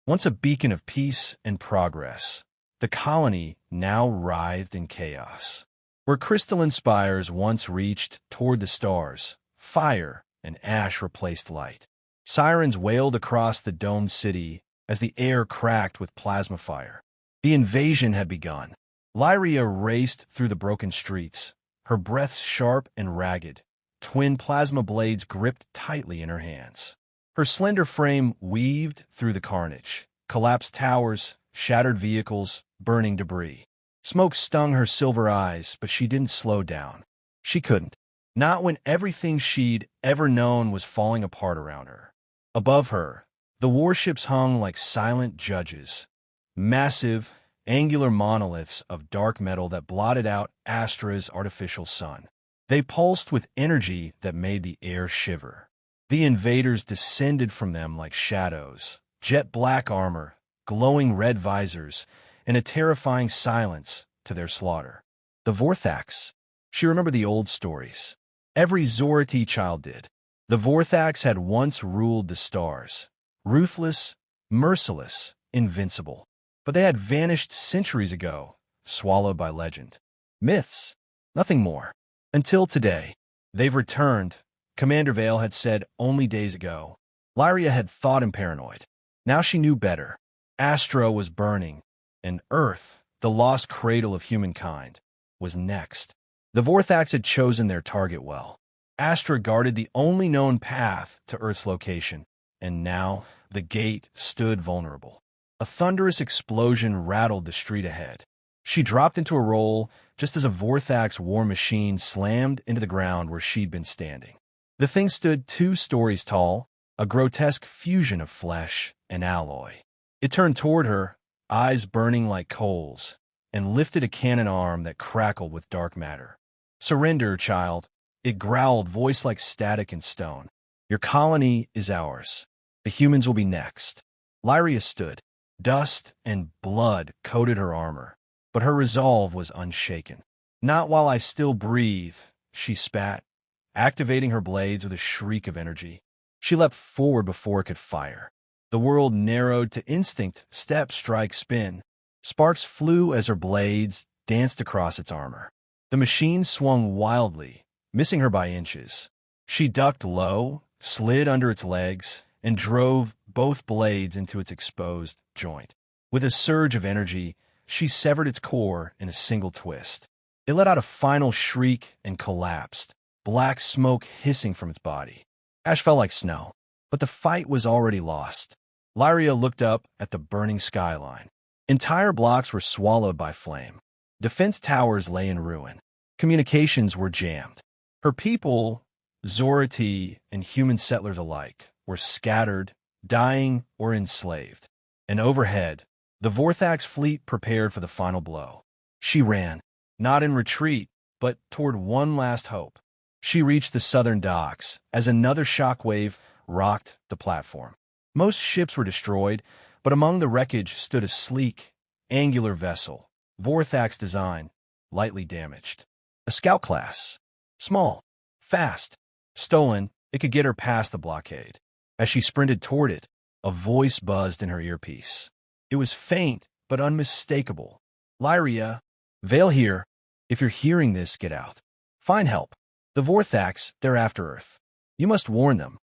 Once a beacon of peace and progress, the colony now writhed in chaos. Where crystalline spires once reached toward the stars, fire and ash replaced light. Sirens wailed across the domed city as the air cracked with plasma fire. The invasion had begun. Lyria raced through the broken streets, her breath sharp and ragged, twin plasma blades gripped tightly in her hands. Her slender frame weaved through the carnage, collapsed towers, shattered vehicles, burning debris. Smoke stung her silver eyes, but she didn't slow down. She couldn't. Not when everything she'd ever known was falling apart around her. Above her, the warships hung like silent judges, massive, angular monoliths of dark metal that blotted out Astra's artificial sun. They pulsed with energy that made the air shiver. The invaders descended from them like shadows, jet-black armor, glowing red visors, and a terrifying silence to their slaughter. The Vorthax. She remembered the old stories. Every Zorati child did. The Vorthax had once ruled the stars. Ruthless, merciless, invincible. But they had vanished centuries ago, swallowed by legend. Myths. Nothing more. Until today. They've returned, Commander Vale had said only days ago. Lyria had thought him paranoid. Now she knew better. Astra was burning, and Earth, the lost cradle of humankind, was next. The Vorthax had chosen their target well. Astra guarded the only known path to Earth's location, and now the gate stood vulnerable. A thunderous explosion rattled the street ahead. She dropped into a roll just as a Vorthax war machine slammed into the ground where she'd been standing. The thing stood 2 stories tall, a grotesque fusion of flesh and alloy. It turned toward her, eyes burning like coals, and lifted a cannon arm that crackled with dark matter. "Surrender, child," it growled, voice like static and stone. "Your colony is ours. The humans will be next." Lyria stood. Dust and blood coated her armor, but her resolve was unshaken. "Not while I still breathe," she spat, activating her blades with a shriek of energy. She leapt forward before it could fire. The world narrowed to instinct, step, strike, spin. Sparks flew as her blades danced across its armor. The machine swung wildly, missing her by inches. She ducked low, slid under its legs, and drove both blades into its exposed joint. With a surge of energy, she severed its core in a single twist. It let out a final shriek and collapsed, black smoke hissing from its body. Ash fell like snow, but the fight was already lost. Lyria looked up at the burning skyline. Entire blocks were swallowed by flame. Defense towers lay in ruin. Communications were jammed. Her people, Zorati and human settlers alike, were scattered, dying, or enslaved. And overhead, the Vorthax fleet prepared for the final blow. She ran, not in retreat, but toward one last hope. She reached the southern docks as another shockwave rocked the platform. Most ships were destroyed, but among the wreckage stood a sleek, angular vessel, Vorthax design, lightly damaged. A scout class. Small, fast, stolen, it could get her past the blockade. As she sprinted toward it, a voice buzzed in her earpiece. It was faint, but unmistakable. "Lyria, Vale here. If you're hearing this, get out. Find help. The Vorthax, they're after Earth. You must warn them."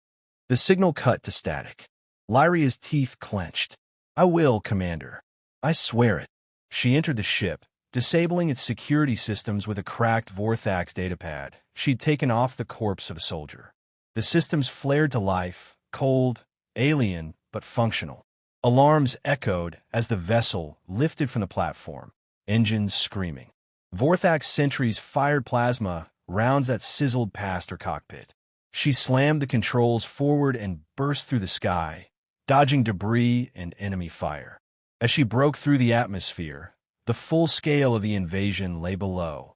The signal cut to static. Lyria's teeth clenched. "I will, Commander. I swear it." She entered the ship, disabling its security systems with a cracked Vorthax datapad she'd taken off the corpse of a soldier. The systems flared to life, cold, alien, but functional. Alarms echoed as the vessel lifted from the platform, engines screaming. Vorthax sentries fired plasma rounds that sizzled past her cockpit. She slammed the controls forward and burst through the sky, dodging debris and enemy fire. As she broke through the atmosphere, the full scale of the invasion lay below.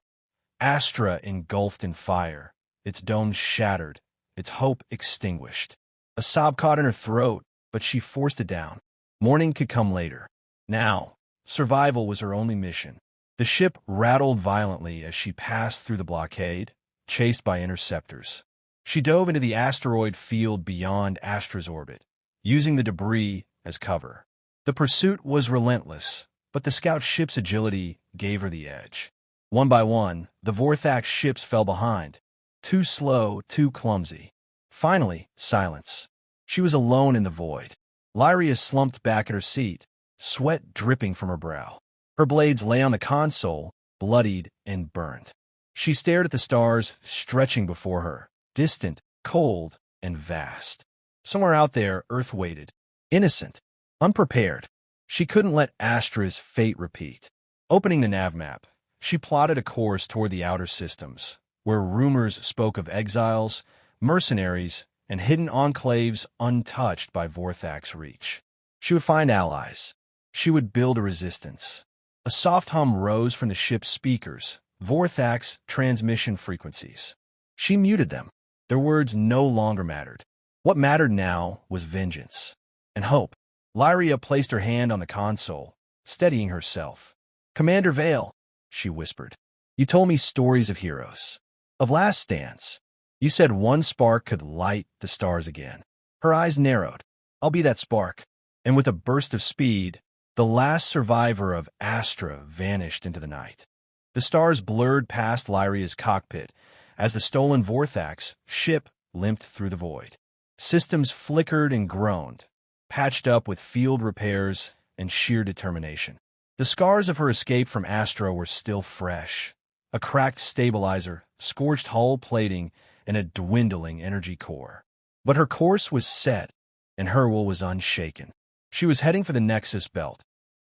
Astra engulfed in fire, its dome shattered, its hope extinguished. A sob caught in her throat, but she forced it down. Morning could come later. Now, survival was her only mission. The ship rattled violently as she passed through the blockade, chased by interceptors. She dove into the asteroid field beyond Astra's orbit, using the debris as cover. The pursuit was relentless, but the scout ship's agility gave her the edge. One by one, the Vorthax ships fell behind. Too slow, too clumsy. Finally, silence. She was alone in the void. Lyria slumped back at her seat, sweat dripping from her brow. Her blades lay on the console, bloodied and burned. She stared at the stars stretching before her, distant, cold, and vast. Somewhere out there, Earth waited, innocent, unprepared. She couldn't let Astra's fate repeat. Opening the nav map, she plotted a course toward the outer systems, where rumors spoke of exiles, mercenaries, and hidden enclaves untouched by Vorthax reach. She would find allies. She would build a resistance. A soft hum rose from the ship's speakers, Vorthax transmission frequencies. She muted them. Their words no longer mattered. What mattered now was vengeance and hope. Lyria placed her hand on the console, steadying herself. "Commander Vale," she whispered, "you told me stories of heroes, of last stands. You said one spark could light the stars again." Her eyes narrowed. "I'll be that spark." And with a burst of speed, the last survivor of Astra vanished into the night. The stars blurred past Lyria's cockpit as the stolen Vorthax ship limped through the void. Systems flickered and groaned, patched up with field repairs and sheer determination. The scars of her escape from Astra were still fresh. A cracked stabilizer, scorched hull plating, and a dwindling energy core. But her course was set, and her will was unshaken. She was heading for the Nexus Belt,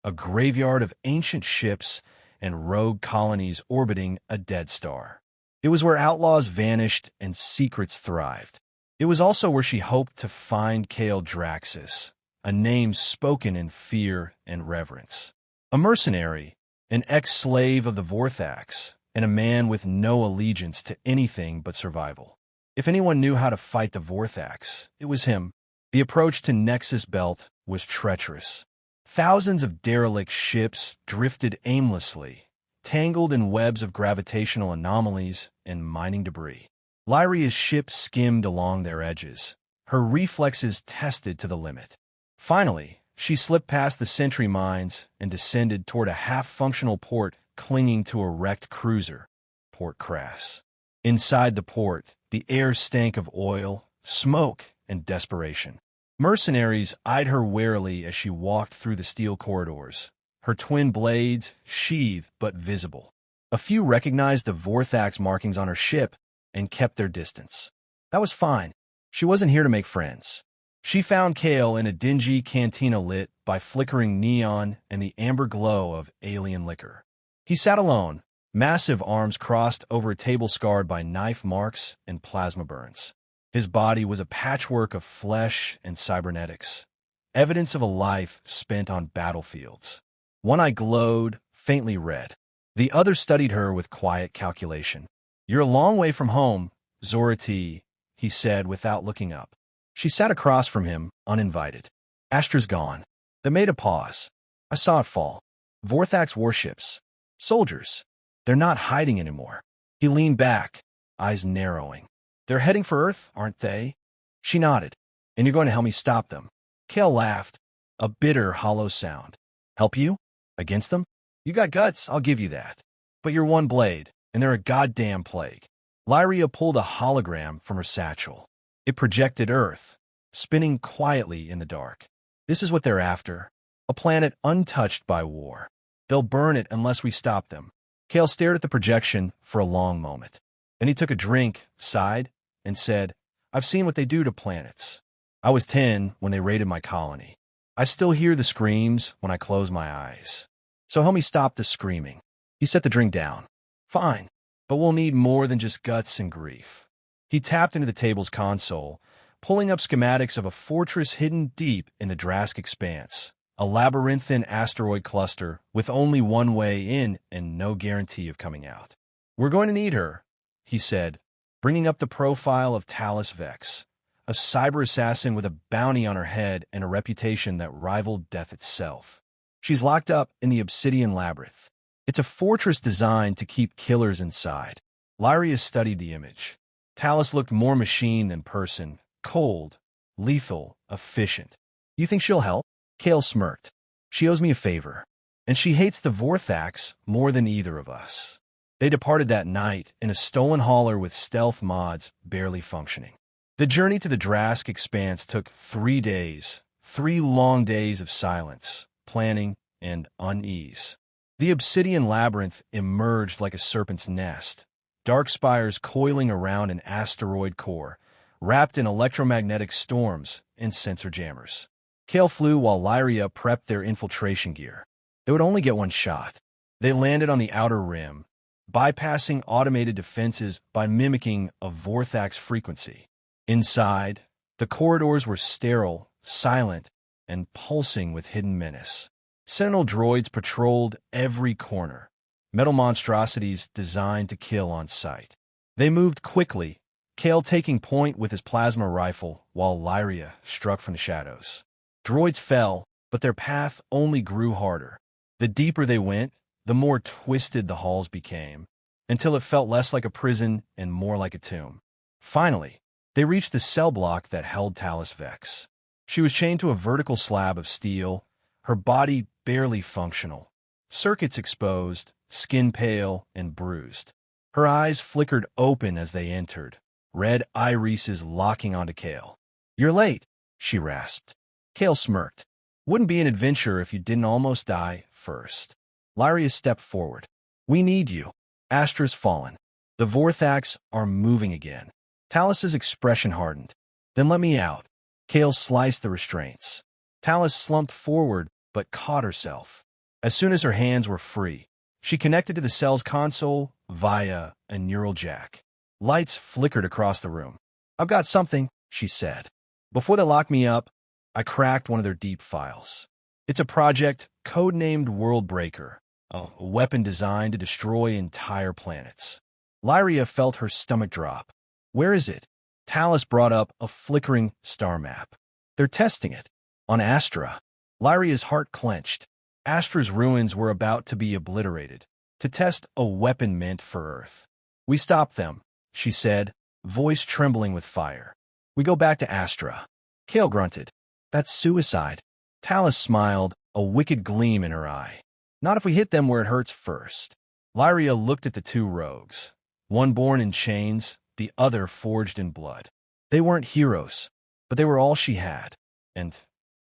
a graveyard of ancient ships and rogue colonies orbiting a dead star. It was where outlaws vanished and secrets thrived. It was also where she hoped to find Kael Draxus, a name spoken in fear and reverence. A mercenary, an ex-slave of the Vorthax, and a man with no allegiance to anything but survival. If anyone knew how to fight the Vorthax, it was him. The approach to Nexus Belt was treacherous. Thousands of derelict ships drifted aimlessly, tangled in webs of gravitational anomalies and mining debris. Lyria's ship skimmed along their edges, her reflexes tested to the limit. Finally, she slipped past the sentry mines and descended toward a half-functional port clinging to a wrecked cruiser, Port Crass. Inside the port, the air stank of oil, smoke, and desperation. Mercenaries eyed her warily as she walked through the steel corridors, her twin blades sheathed but visible. A few recognized the Vorthax markings on her ship and kept their distance. That was fine. She wasn't here to make friends. She found Kael in a dingy cantina lit by flickering neon and the amber glow of alien liquor. He sat alone, massive arms crossed over a table scarred by knife marks and plasma burns. His body was a patchwork of flesh and cybernetics, evidence of a life spent on battlefields. One eye glowed, faintly red. The other studied her with quiet calculation. "You're a long way from home, Zorati," he said without looking up. She sat across from him, uninvited. "Astra's gone." They made a pause. "I saw it fall. Vorthax warships. Soldiers. They're not hiding anymore." He leaned back, eyes narrowing. "They're heading for Earth, aren't they?" She nodded. "And you're going to help me stop them." Kael laughed, a bitter, hollow sound. "Help you? Against them? You got guts, I'll give you that. But you're one blade, and they're a goddamn plague." Lyria pulled a hologram from her satchel. It projected Earth, spinning quietly in the dark. "This is what they're after. A planet untouched by war. They'll burn it unless we stop them." Kael stared at the projection for a long moment. Then he took a drink, sighed, and said, "I've seen what they do to planets. I was 10 when they raided my colony. I still hear the screams when I close my eyes. So help me stop the screaming." He set the drink down. "Fine, but we'll need more than just guts and grief." He tapped into the table's console, pulling up schematics of a fortress hidden deep in the Drask expanse, a labyrinthine asteroid cluster with only one way in and no guarantee of coming out. "We're going to need her," he said, bringing up the profile of Talis Vex, a cyber assassin with a bounty on her head and a reputation that rivaled death itself. "She's locked up in the Obsidian Labyrinth. It's a fortress designed to keep killers inside." Lyria studied the image. Talis looked more machine than person, cold, lethal, efficient. "You think she'll help?" Kael smirked. She owes me a favor, and she hates the Vorthax more than either of us. They departed that night in a stolen hauler with stealth mods barely functioning. The journey to the Drask Expanse took 3 days, 3 long days of silence, planning, and unease. The obsidian labyrinth emerged like a serpent's nest, dark spires coiling around an asteroid core, wrapped in electromagnetic storms and sensor jammers. Kael flew while Lyria prepped their infiltration gear. They would only get one shot. They landed on the outer rim, bypassing automated defenses by mimicking a Vorthax frequency. Inside, the corridors were sterile, silent, and pulsing with hidden menace. Sentinel droids patrolled every corner, metal monstrosities designed to kill on sight. They moved quickly, Kael taking point with his plasma rifle while Lyria struck from the shadows. Droids fell, but their path only grew harder. The deeper they went, the more twisted the halls became, until it felt less like a prison and more like a tomb. Finally, they reached the cell block that held Talis Vex. She was chained to a vertical slab of steel, her body barely functional, circuits exposed, skin pale and bruised. Her eyes flickered open as they entered, red irises locking onto Kael. "You're late," she rasped. Kael smirked. "Wouldn't be an adventure if you didn't almost die first." Lyria stepped forward. "We need you. Astra's fallen. The Vorthax are moving again." Talis's expression hardened. "Then let me out." Kael sliced the restraints. Talis slumped forward but caught herself. As soon as her hands were free, she connected to the cell's console via a neural jack. Lights flickered across the room. "I've got something," she said. "Before they lock me up, I cracked one of their deep files. It's a project codenamed Worldbreaker, a weapon designed to destroy entire planets." Lyria felt her stomach drop. "Where is it?" Talis brought up a flickering star map. "They're testing it. On Astra." Lyria's heart clenched. Astra's ruins were about to be obliterated, to test a weapon meant for Earth. "We stopped them," she said, voice trembling with fire. "We go back to Astra." Kael grunted. "That's suicide." Talis smiled, a wicked gleam in her eye. "Not if we hit them where it hurts first." Lyria looked at the 2 rogues, one born in chains, the other forged in blood. They weren't heroes, but they were all she had, and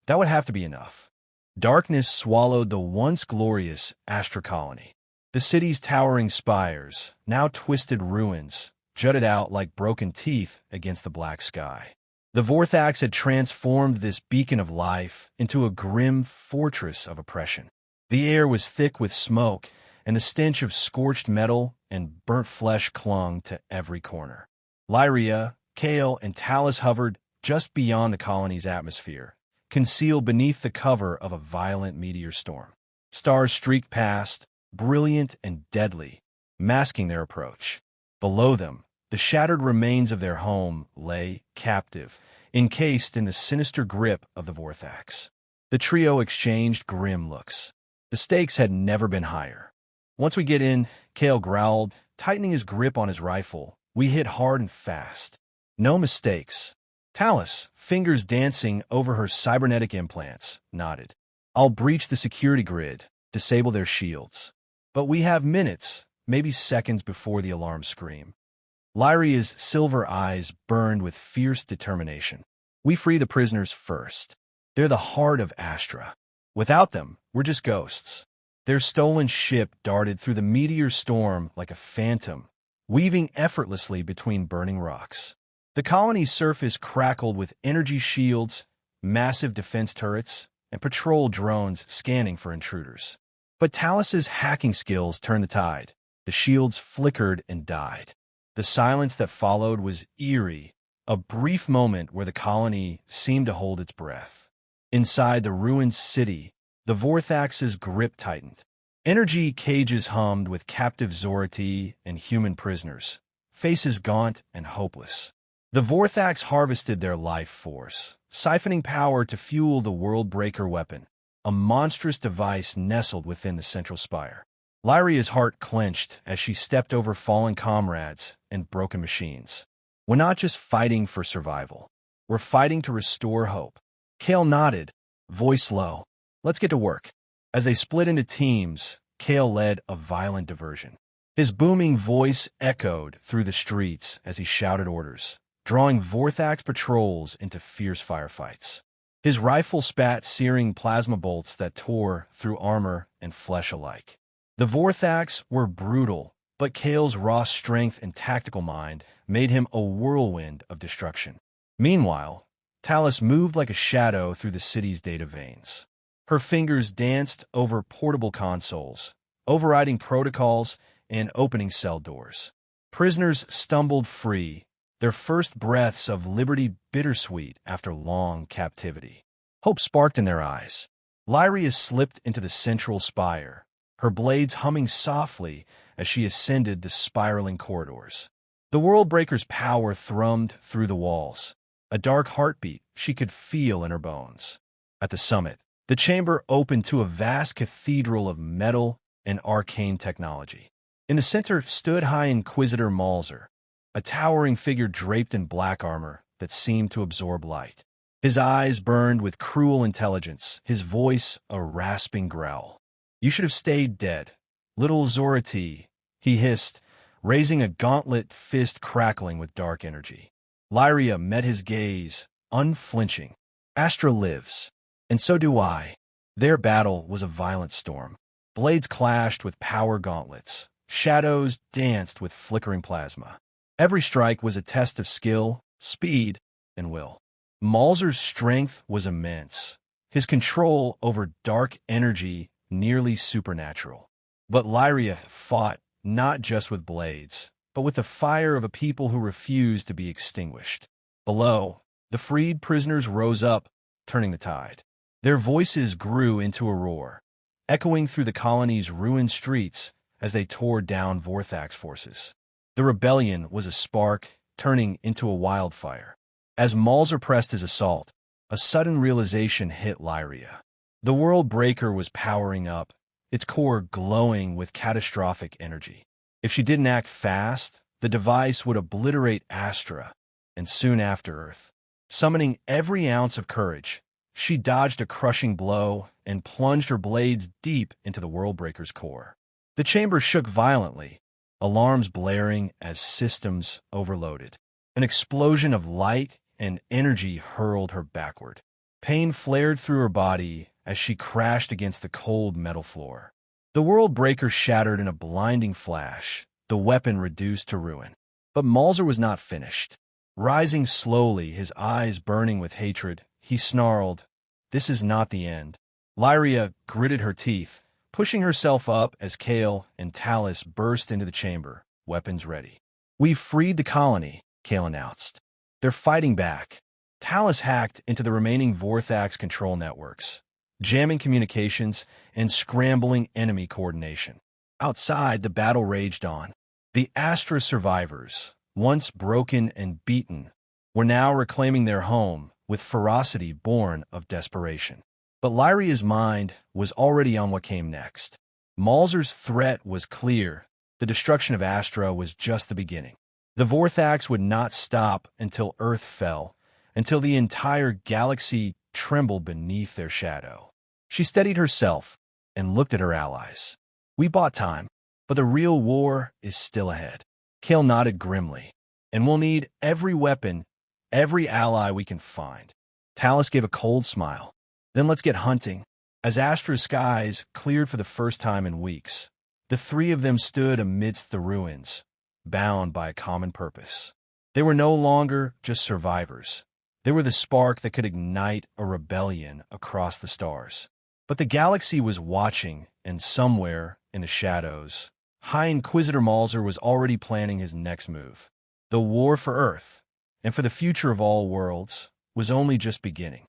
that would have to be enough. Darkness swallowed the once glorious Astra colony. The city's towering spires, now twisted ruins, jutted out like broken teeth against the black sky. The Vorthax had transformed this beacon of life into a grim fortress of oppression. The air was thick with smoke, and the stench of scorched metal and burnt flesh clung to every corner. Lyria, Kael, and Talis hovered just beyond the colony's atmosphere, concealed beneath the cover of a violent meteor storm. Stars streaked past, brilliant and deadly, masking their approach. Below them, the shattered remains of their home lay, captive, encased in the sinister grip of the Vorthax. The trio exchanged grim looks. The stakes had never been higher. "Once we get in," Kael growled, tightening his grip on his rifle, "we hit hard and fast. No mistakes." Talis, fingers dancing over her cybernetic implants, nodded. "I'll breach the security grid, disable their shields. But we have minutes, maybe seconds before the alarm scream." Lyria's silver eyes burned with fierce determination. "We free the prisoners first. They're the heart of Astra. Without them, we're just ghosts." Their stolen ship darted through the meteor storm like a phantom, weaving effortlessly between burning rocks. The colony's surface crackled with energy shields, massive defense turrets, and patrol drones scanning for intruders. But Talis's hacking skills turned the tide. The shields flickered and died. The silence that followed was eerie, a brief moment where the colony seemed to hold its breath. Inside the ruined city, the Vorthax's grip tightened. Energy cages hummed with captive Zorati and human prisoners, faces gaunt and hopeless. The Vorthax harvested their life force, siphoning power to fuel the Worldbreaker weapon, a monstrous device nestled within the central spire. Lyria's heart clenched as she stepped over fallen comrades and broken machines. "We're not just fighting for survival. We're fighting to restore hope." Kael nodded, voice low. let's get to work. As they split into teams, Kael led a violent diversion. His booming voice echoed through the streets as he shouted orders, drawing Vorthax patrols into fierce firefights. His rifle spat searing plasma bolts that tore through armor and flesh alike. The Vorthax were brutal, but Kael's raw strength and tactical mind made him a whirlwind of destruction. Meanwhile, Talis moved like a shadow through the city's data veins. Her fingers danced over portable consoles, overriding protocols and opening cell doors. Prisoners stumbled free, their first breaths of liberty bittersweet after long captivity. Hope sparked in their eyes. Lyria slipped into the central spire, her blades humming softly as she ascended the spiraling corridors. The Worldbreaker's power thrummed through the walls, a dark heartbeat she could feel in her bones. At the summit, the chamber opened to a vast cathedral of metal and arcane technology. In the center stood High Inquisitor Malzer, a towering figure draped in black armor that seemed to absorb light. His eyes burned with cruel intelligence, his voice a rasping growl. "You should have stayed dead, little Zorati," he hissed, raising a gauntlet fist crackling with dark energy. Lyria met his gaze, unflinching. "Astra lives, and so do I." Their battle was a violent storm. Blades clashed with power gauntlets. Shadows danced with flickering plasma. Every strike was a test of skill, speed, and will. Malzer's strength was immense, his control over dark energy nearly supernatural. But Lyria fought not just with blades, but with the fire of a people who refused to be extinguished. Below, the freed prisoners rose up, turning the tide. Their voices grew into a roar, echoing through the colony's ruined streets as they tore down Vorthax forces. The rebellion was a spark, turning into a wildfire. As Malzer pressed his assault, a sudden realization hit Lyria. The Worldbreaker was powering up, its core glowing with catastrophic energy. If she didn't act fast, the device would obliterate Astra, and soon after Earth. Summoning every ounce of courage, she dodged a crushing blow and plunged her blades deep into the Worldbreaker's core. The chamber shook violently, alarms blaring as systems overloaded. An explosion of light and energy hurled her backward. Pain flared through her body as she crashed against the cold metal floor. The Worldbreaker shattered in a blinding flash, the weapon reduced to ruin. But Malzer was not finished. Rising slowly, his eyes burning with hatred, he snarled, "This is not the end." Lyria gritted her teeth, pushing herself up as Kael and Talis burst into the chamber, weapons ready. "We've freed the colony," Kael announced. "They're fighting back." Talis hacked into the remaining Vorthax control networks, jamming communications and scrambling enemy coordination. Outside, the battle raged on. The Astra survivors, once broken and beaten, were now reclaiming their home with ferocity born of desperation. But Lyria's mind was already on what came next. Malzer's threat was clear. The destruction of Astra was just the beginning. The Vorthax would not stop until Earth fell, until the entire galaxy trembled beneath their shadow. She steadied herself and looked at her allies. "We bought time, but the real war is still ahead." Kael nodded grimly. "And we'll need every weapon, every ally we can find." Talis gave a cold smile. "Then let's get hunting." As Astra's skies cleared for the first time in weeks, the three of them stood amidst the ruins, bound by a common purpose. They were no longer just survivors. They were the spark that could ignite a rebellion across the stars. But the galaxy was watching, and somewhere in the shadows, High Inquisitor Malzer was already planning his next move. The war for Earth, and for the future of all worlds, was only just beginning.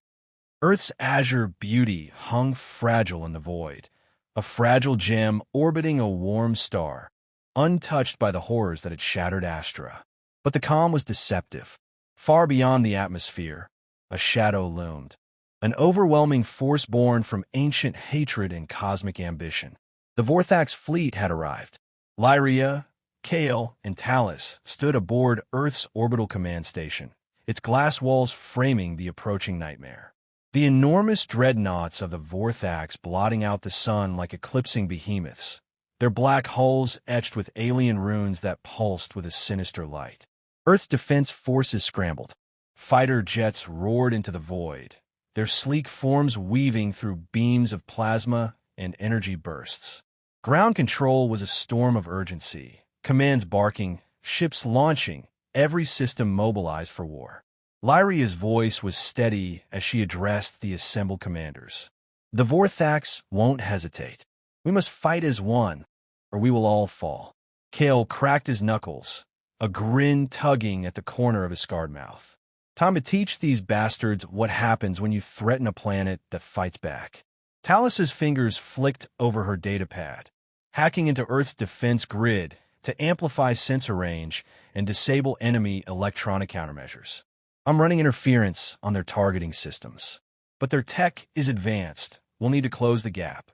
Earth's azure beauty hung fragile in the void, a fragile gem orbiting a warm star, untouched by the horrors that had shattered Astra. But the calm was deceptive. Far beyond the atmosphere, a shadow loomed, an overwhelming force born from ancient hatred and cosmic ambition. The Vorthax fleet had arrived. Lyria, Kael, and Talis stood aboard Earth's orbital command station, its glass walls framing the approaching nightmare. The enormous dreadnoughts of the Vorthax blotting out the sun like eclipsing behemoths, their black hulls etched with alien runes that pulsed with a sinister light. Earth's defense forces scrambled. Fighter jets roared into the void, their sleek forms weaving through beams of plasma and energy bursts. Ground control was a storm of urgency, commands barking, ships launching, every system mobilized for war. Lyria's voice was steady as she addressed the assembled commanders. The Vorthax won't hesitate. We must fight as one, or we will all fall. Kael cracked his knuckles, a grin tugging at the corner of his scarred mouth. Time to teach these bastards what happens when you threaten a planet that fights back. Talis's fingers flicked over her datapad, hacking into Earth's defense grid to amplify sensor range and disable enemy electronic countermeasures. I'm running interference on their targeting systems. But their tech is advanced. We'll need to close the gap.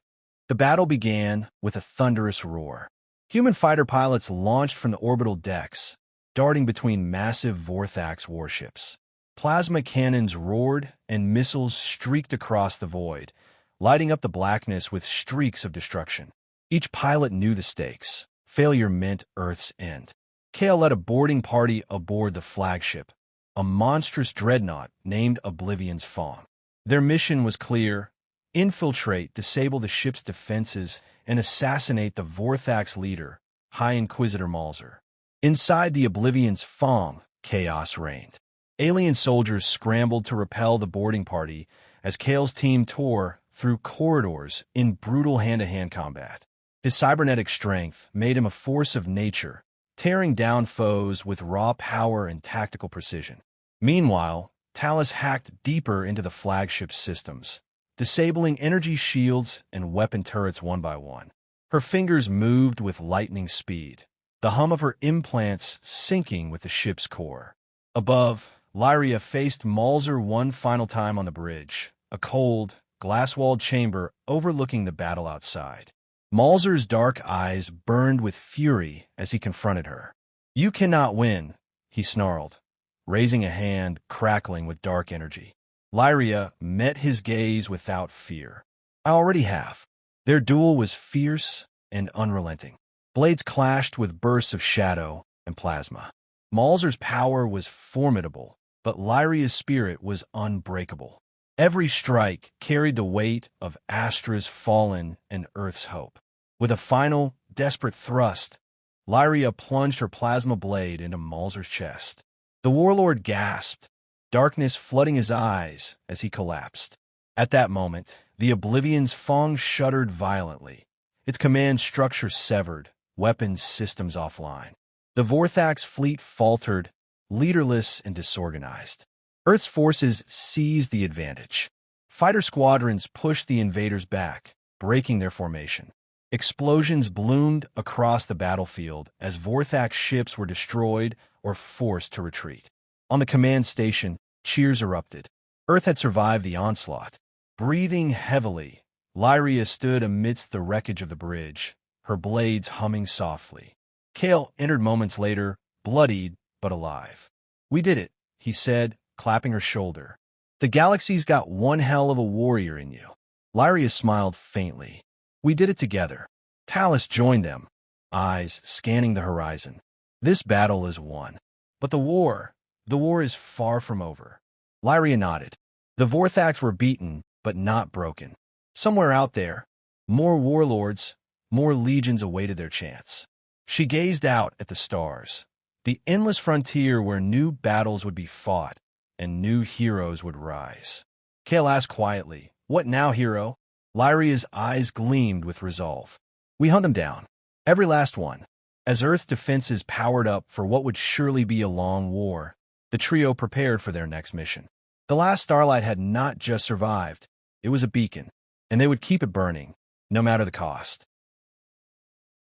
The battle began with a thunderous roar. Human fighter pilots launched from the orbital decks, darting between massive Vorthax warships. Plasma cannons roared and missiles streaked across the void, lighting up the blackness with streaks of destruction. Each pilot knew the stakes. Failure meant Earth's end. Kael led a boarding party aboard the flagship, a monstrous dreadnought named Oblivion's Fawn. Their mission was clear: infiltrate, disable the ship's defenses, and assassinate the Vorthax leader, High Inquisitor Malzer. Inside the Oblivion's Fawn, chaos reigned. Alien soldiers scrambled to repel the boarding party as Kael's team tore through corridors in brutal hand-to-hand combat. His cybernetic strength made him a force of nature, tearing down foes with raw power and tactical precision. Meanwhile, Talis hacked deeper into the flagship's systems, disabling energy shields and weapon turrets one by one. Her fingers moved with lightning speed, the hum of her implants syncing with the ship's core. Above, Lyria faced Malzer one final time on the bridge, a cold, glass-walled chamber overlooking the battle outside. Malzer's dark eyes burned with fury as he confronted her. "You cannot win," he snarled, raising a hand crackling with dark energy. Lyria met his gaze without fear. "I already have." Their duel was fierce and unrelenting. Blades clashed with bursts of shadow and plasma. Malzer's power was formidable, but Lyria's spirit was unbreakable. Every strike carried the weight of Astra's fallen and Earth's hope. With a final, desperate thrust, Lyria plunged her plasma blade into Malzer's chest. The Warlord gasped, darkness flooding his eyes as he collapsed. At that moment, the Oblivion's Fong shuddered violently, its command structure severed, weapons systems offline. The Vorthax fleet faltered, leaderless and disorganized. Earth's forces seized the advantage. Fighter squadrons pushed the invaders back, breaking their formation. Explosions bloomed across the battlefield as Vorthax ships were destroyed or forced to retreat. On the command station, cheers erupted. Earth had survived the onslaught. Breathing heavily, Lyria stood amidst the wreckage of the bridge, her blades humming softly. Kael entered moments later, bloodied but alive. "We did it," he said, clapping her shoulder. "The galaxy's got one hell of a warrior in you." Lyria smiled faintly. "We did it together." Talis joined them, eyes scanning the horizon. "This battle is won. But the war is far from over." Lyria nodded. The Vorthax were beaten, but not broken. Somewhere out there, more warlords, more legions awaited their chance. She gazed out at the stars, the endless frontier where new battles would be fought and new heroes would rise. Kael asked quietly, "What now, hero?" Lyria's eyes gleamed with resolve. "We hunt them down. Every last one." As Earth's defenses powered up for what would surely be a long war, the trio prepared for their next mission. The Last Starlight had not just survived, it was a beacon, and they would keep it burning, no matter the cost.